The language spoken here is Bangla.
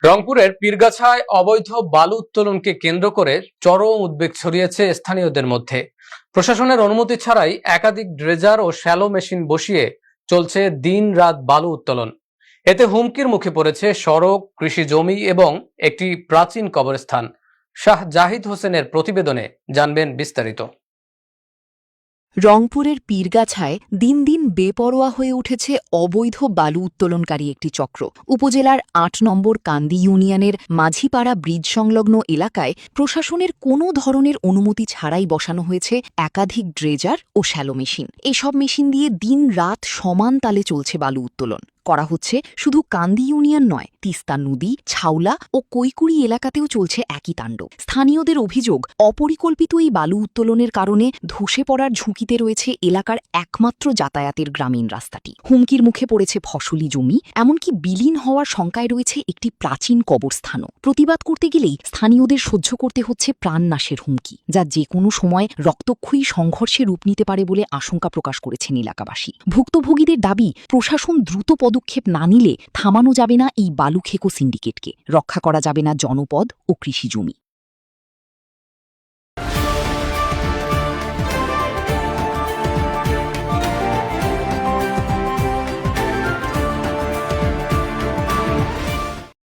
রংপুরের পীরগাছায় অবৈধ বালু উত্তোলনকে কেন্দ্র করে চরম উদ্বেগ ছড়িয়েছে স্থানীয়দের মধ্যে। প্রশাসনের অনুমতি ছাড়াই একাধিক ড্রেজার ও শ্যালো মেশিন বসিয়ে চলছে দিন-রাত বালু উত্তোলন। এতে হুমকির মুখে পড়েছে সড়ক, কৃষি জমি এবং একটি প্রাচীন কবরস্থান। শাহ জাহিদ হোসেনের প্রতিবেদনে জানবেন বিস্তারিত। রংপুরের পীরগাছায় দিন দিন বেপরোয়া হয়ে উঠেছে অবৈধ বালু উত্তোলনকারী একটি চক্র। উপজেলার ৮ নম্বর কান্দি ইউনিয়নের মাঝিপাড়া ব্রিজ সংলগ্ন এলাকায় প্রশাসনের কোনো ধরনের অনুমতি ছাড়াই বসানো হয়েছে একাধিক ড্রেজার ও শ্যালো মেশিন। এসব মেশিন দিয়ে দিন রাত সমান তালে চলছে বালু উত্তোলন। করা হচ্ছে শুধু কান্দি ইউনিয়ন নয়, তিস্তা নদী, ছাউলা ও কৈকুড়ি এলাকাতেও চলছে একই তাণ্ডব। স্থানীয়দের অভিযোগ, অপরিকল্পিত এই বালু উত্তোলনের কারণে ধসে পড়ার ঝুঁকিতে রয়েছে এলাকার একমাত্র যাতায়াতের গ্রামীণ রাস্তাটি। হুমকির মুখে পড়েছে ফসলি জমি, এমনকি বিলীন হওয়ার শঙ্কায় রয়েছে একটি প্রাচীন কবরস্থানও। প্রতিবাদ করতে গেলেই স্থানীয়দের সহ্য করতে হচ্ছে প্রাণনাশের হুমকি, যা যে কোনো সময় রক্তক্ষয়ী সংঘর্ষে রূপ নিতে পারে বলে আশঙ্কা প্রকাশ করেছেন এলাকাবাসী। ভুক্তভোগীদের দাবি, প্রশাসন দ্রুত পদক্ষেপ না নিলে থামানো যাবে না এই বালু খেকো সিন্ডিকেটকে, রক্ষা করা যাবে না জনপদ ও কৃষি জমি।